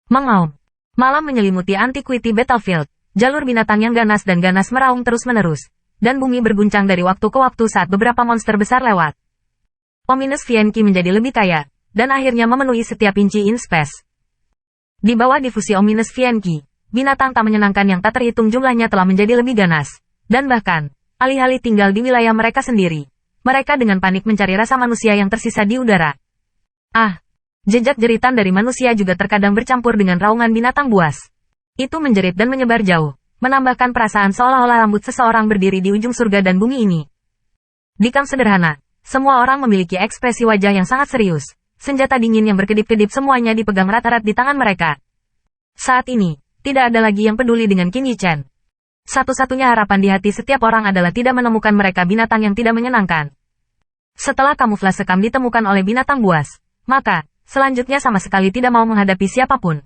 Mengaum. Malam menyelimuti Antiquity Battlefield. Jalur binatang yang ganas dan ganas meraung terus-menerus. Dan bumi berguncang dari waktu ke waktu saat beberapa monster besar lewat. Ominous Fienki menjadi lebih kaya, dan akhirnya memenuhi setiap inci in space. Di bawah difusi Ominous Fienki, binatang tak menyenangkan yang tak terhitung jumlahnya telah menjadi lebih ganas. Dan bahkan, alih-alih tinggal di wilayah mereka sendiri, mereka dengan panik mencari rasa manusia yang tersisa di udara. Ah! Jejak jeritan dari manusia juga terkadang bercampur dengan raungan binatang buas. Itu menjerit dan menyebar jauh, menambahkan perasaan seolah-olah rambut seseorang berdiri di ujung surga dan bumi ini. Di kamp sederhana, semua orang memiliki ekspresi wajah yang sangat serius. Senjata dingin yang berkedip-kedip semuanya dipegang rat-rat di tangan mereka. Saat ini, tidak ada lagi yang peduli dengan Qin Yichen. Satu-satunya harapan di hati setiap orang adalah tidak menemukan mereka binatang yang tidak menyenangkan. Setelah kamuflase kam ditemukan oleh binatang buas, maka selanjutnya sama sekali tidak mau menghadapi siapapun.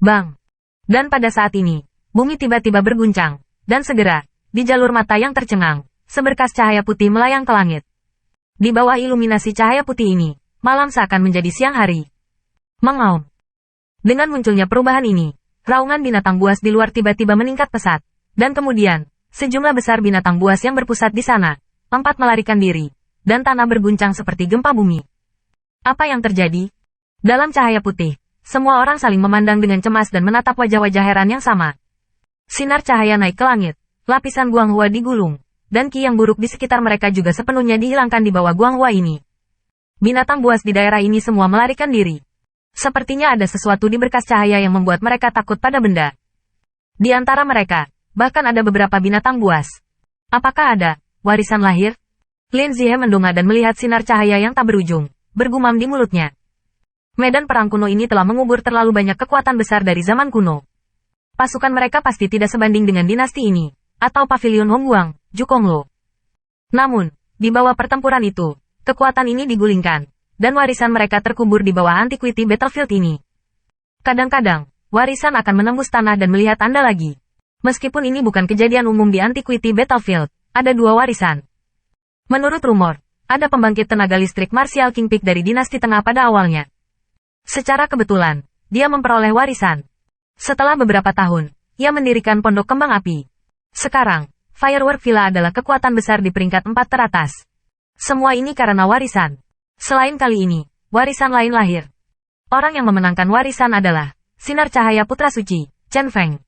Bang! Dan pada saat ini, bumi tiba-tiba berguncang, dan segera, di jalur mata yang tercengang, seberkas cahaya putih melayang ke langit. Di bawah iluminasi cahaya putih ini, malam seakan menjadi siang hari. Mengaum. Dengan munculnya perubahan ini, raungan binatang buas di luar tiba-tiba meningkat pesat, dan kemudian, sejumlah besar binatang buas yang berpusat di sana, empat melarikan diri, dan tanah berguncang seperti gempa bumi. Apa yang terjadi? Dalam cahaya putih, semua orang saling memandang dengan cemas dan menatap wajah-wajah heran yang sama. Sinar cahaya naik ke langit, lapisan Guanghua digulung, dan ki yang buruk di sekitar mereka juga sepenuhnya dihilangkan di bawah Guanghua ini. Binatang buas di daerah ini semua melarikan diri. Sepertinya ada sesuatu di berkas cahaya yang membuat mereka takut pada benda. Di antara mereka, bahkan ada beberapa binatang buas. Apakah ada warisan lahir? Lin Zihe mendongak dan melihat sinar cahaya yang tak berujung, bergumam di mulutnya. Medan perang kuno ini telah mengubur terlalu banyak kekuatan besar dari zaman kuno. Pasukan mereka pasti tidak sebanding dengan dinasti ini, atau pavilion Hongguang, Jukonglo. Namun, di bawah pertempuran itu, kekuatan ini digulingkan, dan warisan mereka terkubur di bawah Antiquity Battlefield ini. Kadang-kadang, warisan akan menembus tanah dan melihat Anda lagi. Meskipun ini bukan kejadian umum di Antiquity Battlefield, ada dua warisan. Menurut rumor, ada pembangkit tenaga listrik Martial King Peak dari dinasti tengah pada awalnya. Secara kebetulan, dia memperoleh warisan. Setelah beberapa tahun, ia mendirikan pondok kembang api. Sekarang, Firework Villa adalah kekuatan besar di peringkat 4 teratas. Semua ini karena warisan. Selain kali ini, warisan lain lahir. Orang yang memenangkan warisan adalah Sinar Cahaya Putra Suci, Chen Feng.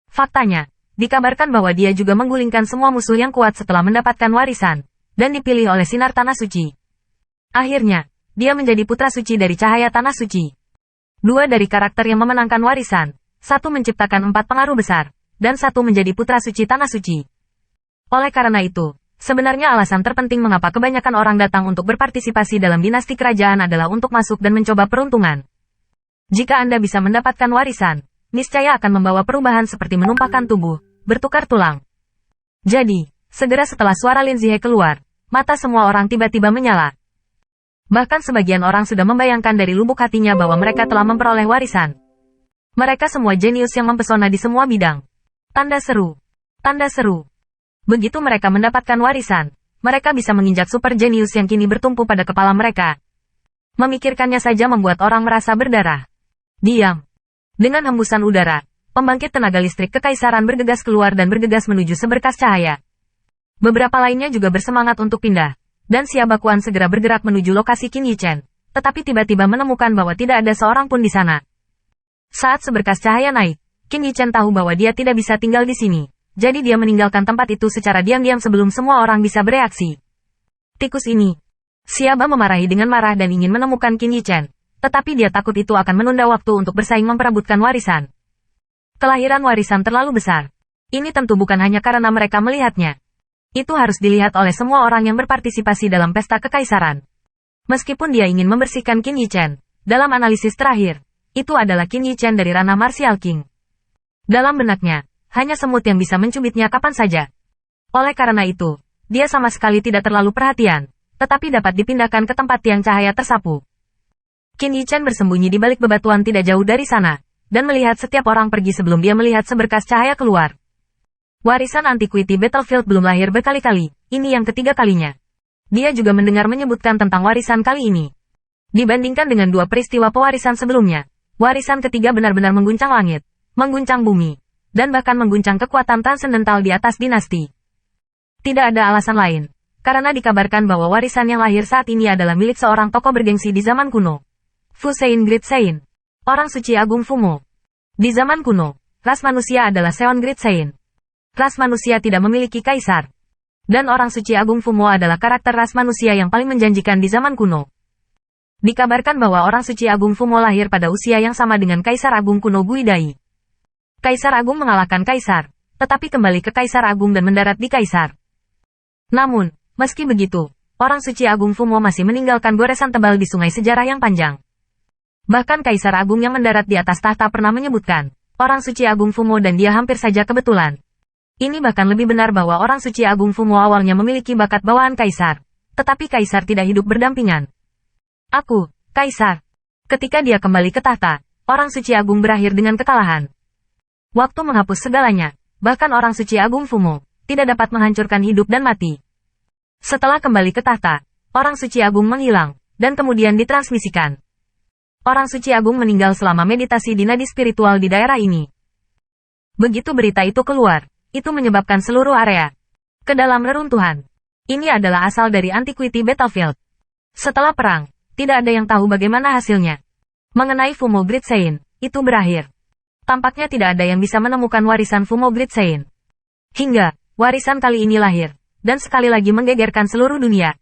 Faktanya, dikabarkan bahwa dia juga menggulingkan semua musuh yang kuat setelah mendapatkan warisan, dan dipilih oleh Sinar Tanah Suci. Akhirnya, dia menjadi putra suci dari cahaya tanah suci. Dua dari karakter yang memenangkan warisan, satu menciptakan 4 pengaruh besar, dan satu menjadi putra suci tanah suci. Oleh karena itu, sebenarnya alasan terpenting mengapa kebanyakan orang datang untuk berpartisipasi dalam dinasti kerajaan adalah untuk masuk dan mencoba peruntungan. Jika Anda bisa mendapatkan warisan, niscaya akan membawa perubahan seperti menumpahkan tubuh, bertukar tulang. Jadi, segera setelah suara Lin Zihe keluar, mata semua orang tiba-tiba menyala. Bahkan sebagian orang sudah membayangkan dari lubuk hatinya bahwa mereka telah memperoleh warisan. Mereka semua jenius yang mempesona di semua bidang. Tanda seru. Tanda seru. Begitu mereka mendapatkan warisan, mereka bisa menginjak super jenius yang kini bertumpu pada kepala mereka. Memikirkannya saja membuat orang merasa berdarah. Diam. Dengan hembusan udara, pembangkit tenaga listrik kekaisaran bergegas keluar dan bergegas menuju seberkas cahaya. Beberapa lainnya juga bersemangat untuk pindah. Dan Xia Bakuan segera bergerak menuju lokasi Qin Yichen, tetapi tiba-tiba menemukan bahwa tidak ada seorang pun di sana. Saat seberkas cahaya naik, Qin Yichen tahu bahwa dia tidak bisa tinggal di sini, jadi dia meninggalkan tempat itu secara diam-diam sebelum semua orang bisa bereaksi. Tikus ini. Xia Ba memarahi dengan marah dan ingin menemukan Qin Yichen, tetapi dia takut itu akan menunda waktu untuk bersaing memperebutkan warisan. Kelahiran warisan terlalu besar. Ini tentu bukan hanya karena mereka melihatnya. Itu harus dilihat oleh semua orang yang berpartisipasi dalam pesta kekaisaran. Meskipun dia ingin membersihkan Qin Yichen, dalam analisis terakhir, itu adalah Qin Yichen dari ranah Martial King. Dalam benaknya, hanya semut yang bisa mencubitnya kapan saja. Oleh karena itu, dia sama sekali tidak terlalu perhatian, tetapi dapat dipindahkan ke tempat tiang cahaya tersapu. Qin Yichen bersembunyi di balik bebatuan tidak jauh dari sana, dan melihat setiap orang pergi sebelum dia melihat seberkas cahaya keluar. Warisan Antiquity Battlefield belum lahir berkali-kali, ini yang ketiga kalinya. Dia juga mendengar menyebutkan tentang warisan kali ini. Dibandingkan dengan dua peristiwa pewarisan sebelumnya, Warisan ketiga benar-benar mengguncang langit, mengguncang bumi, dan bahkan mengguncang kekuatan transendental di atas dinasti. Tidak ada alasan lain, karena dikabarkan bahwa warisan yang lahir saat ini adalah milik seorang tokoh bergengsi di zaman kuno. Fu Sein Great Sein, orang suci agung Fumo. Di zaman kuno, ras manusia adalah Seon Great Sein. Ras manusia tidak memiliki kaisar. Dan orang suci agung Fumo adalah karakter ras manusia yang paling menjanjikan di zaman kuno. Dikabarkan bahwa orang suci agung Fumo lahir pada usia yang sama dengan Kaisar Agung kuno Guidai. Kaisar Agung mengalahkan Kaisar, tetapi kembali ke Kaisar Agung dan mendarat di Kaisar. Namun, meski begitu, orang suci agung Fumo masih meninggalkan goresan tebal di sungai sejarah yang panjang. Bahkan Kaisar Agung yang mendarat di atas tahta pernah menyebutkan, orang suci agung Fumo dan dia hampir saja kebetulan. Ini bahkan lebih benar bahwa orang suci agung Fumo awalnya memiliki bakat bawaan Kaisar, tetapi Kaisar tidak hidup berdampingan. Aku, Kaisar. Ketika dia kembali ke tahta, orang suci agung berakhir dengan kekalahan. Waktu menghapus segalanya, bahkan orang suci agung Fumo tidak dapat menghancurkan hidup dan mati. Setelah kembali ke tahta, orang suci agung menghilang, dan kemudian ditransmisikan. Orang suci agung meninggal selama meditasi di nadi spiritual di daerah ini. Begitu berita itu keluar, itu menyebabkan seluruh area ke dalam reruntuhan. Ini adalah asal dari Antiquity Battlefield. Setelah perang, tidak ada yang tahu bagaimana hasilnya. Mengenai Fumo Great Sein, itu berakhir. Tampaknya tidak ada yang bisa menemukan warisan Fumo Great Sein. Hingga, warisan kali ini lahir, dan sekali lagi menggegerkan seluruh dunia.